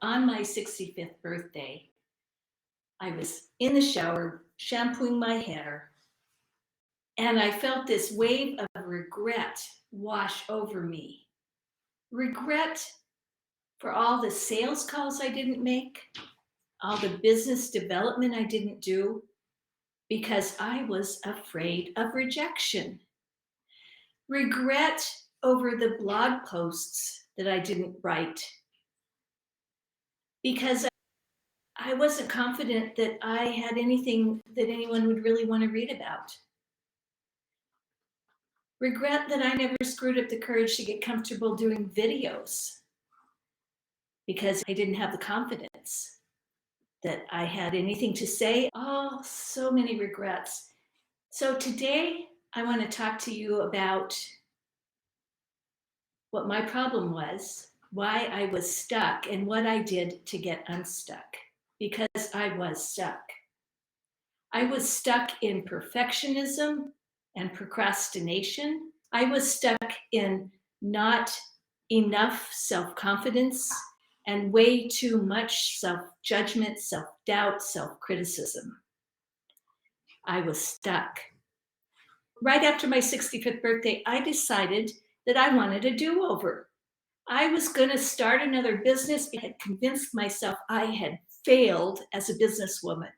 On my 65th birthday, I was in the shower, shampooing my hair, and I felt this wave of regret wash over me. Regret for all the sales calls I didn't make, all the business development I didn't do, because I was afraid of rejection. Regret over the blog posts that I didn't write, because I wasn't confident that I had anything that anyone would really want to read about. Regret that I never screwed up the courage to get comfortable doing videos because I didn't have the confidence that I had anything to say. Oh, so many regrets. So today I want to talk to you about what my problem was, why I was stuck, and what I did to get unstuck, because I was stuck. I was stuck in perfectionism and procrastination. I was stuck in not enough self-confidence and way too much self-judgment, self-doubt, self-criticism. I was stuck. Right after my 65th birthday, I decided that I wanted a do-over. I was going to start another business. I had convinced myself I had failed as a businesswoman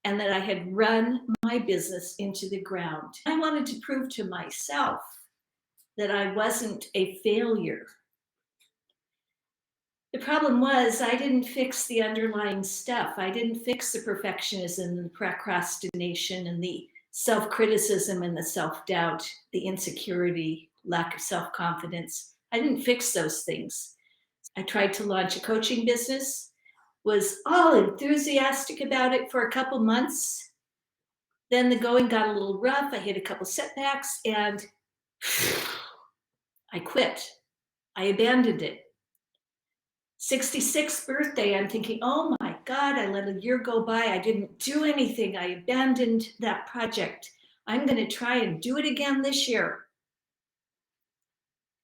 and that I had run my business into the ground. I wanted to prove to myself that I wasn't a failure. The problem was I didn't fix the underlying stuff. I didn't fix the perfectionism and the procrastination and the self-criticism and the self-doubt, the insecurity, lack of self-confidence. I didn't fix those things. I tried to launch a coaching business, was all enthusiastic about it for a couple months. Then the going got a little rough. I hit a couple setbacks and I quit. I abandoned it. 66th birthday, I'm thinking, oh my God, I let a year go by. I didn't do anything. I abandoned that project. I'm going to try and do it again this year.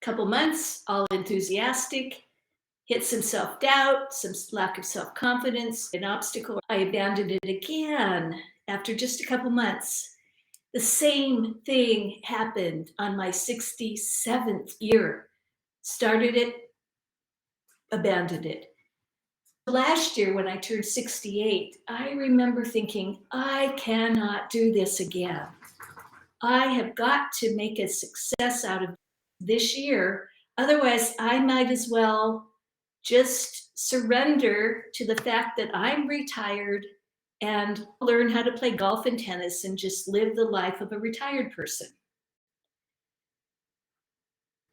Couple months, all enthusiastic, hit some self-doubt, some lack of self-confidence, an obstacle. I abandoned it again after just a couple months. The same thing happened on my 67th year. Started it, abandoned it. Last year, when I turned 68, I remember thinking, I cannot do this again. I have got to make a success out of this year. Otherwise, I might as well just surrender to the fact that I'm retired and learn how to play golf and tennis and just live the life of a retired person.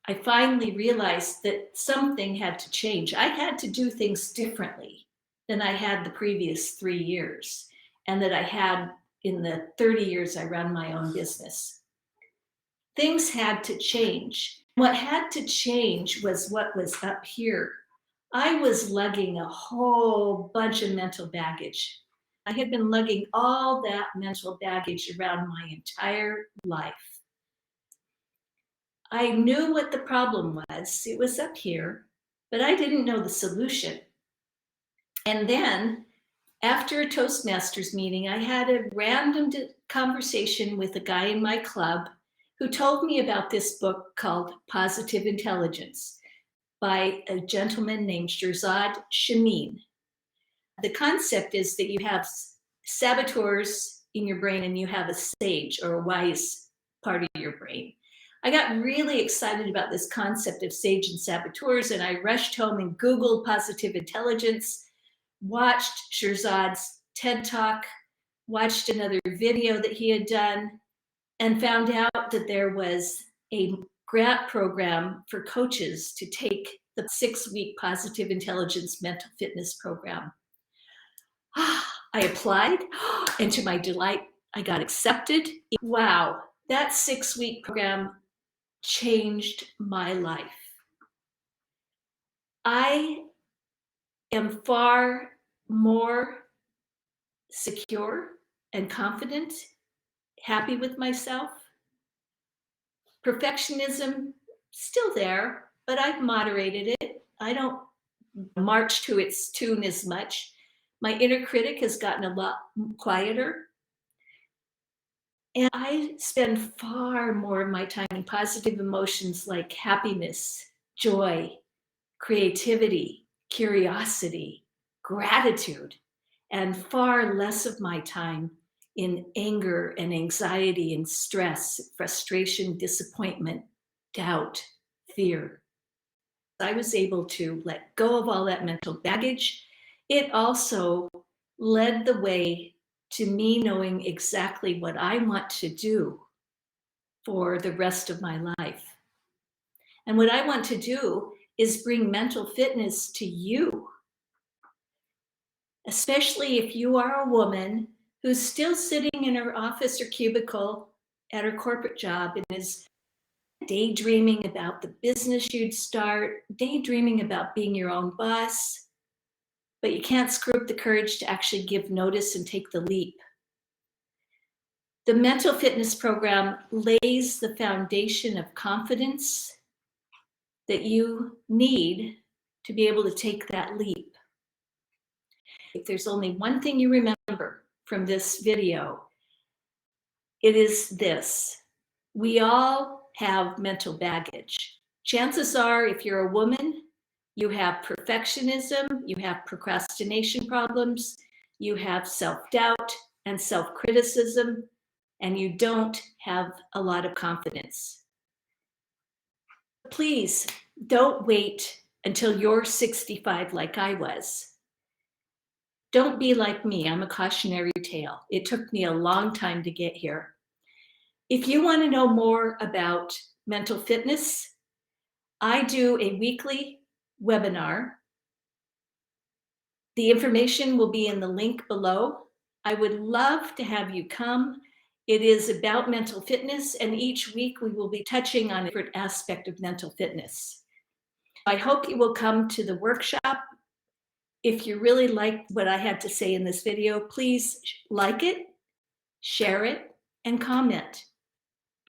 I finally realized that something had to change. I had to do things differently than I had the previous 3 years and that I had in the 30 years I ran my own business. Things had to change. What had to change was what was up here. I was lugging a whole bunch of mental baggage. I had been lugging all that mental baggage around my entire life. I knew what the problem was. It was up here, but I didn't know the solution. And then after a Toastmasters meeting, I had a random conversation with a guy in my club who told me about this book called Positive Intelligence by a gentleman named Shirzad Chamine. The concept is that you have saboteurs in your brain and you have a sage or a wise part of your brain. I got really excited about this concept of sage and saboteurs, and I rushed home and Googled positive intelligence, watched Shirzad's TED Talk, watched another video that he had done, and found out that there was a grant program for coaches to take the 6-week positive intelligence mental fitness program. I applied, and to my delight, I got accepted. Wow, that 6-week program changed my life. I am far more secure and confident, happy with myself. Perfectionism, still there, but I've moderated it. I don't march to its tune as much. My inner critic has gotten a lot quieter. And I spend far more of my time in positive emotions like happiness, joy, creativity, curiosity, gratitude, and far less of my time in anger and anxiety and stress, frustration, disappointment, doubt, fear. I was able to let go of all that mental baggage. It also led the way to me knowing exactly what I want to do for the rest of my life. And what I want to do is bring mental fitness to you, especially if you are a woman who's still sitting in her office or cubicle at her corporate job and is daydreaming about the business you'd start, daydreaming about being your own boss, but you can't screw up the courage to actually give notice and take the leap. The mental fitness program lays the foundation of confidence that you need to be able to take that leap. If there's only one thing you remember from this video, it is this: we all have mental baggage. Chances are, if you're a woman, you have perfectionism, you have procrastination problems, you have self-doubt and self-criticism, and you don't have a lot of confidence. Please don't wait until you're 65 like I was. Don't be like me. I'm a cautionary tale. It took me a long time to get here. If you want to know more about mental fitness, I do a weekly webinar. The information will be in the link below. I would love to have you come. It is about mental fitness, and each week we will be touching on a different aspect of mental fitness. I hope you will come to the workshop. If you really liked what I had to say in this video, please like it, share it, and comment.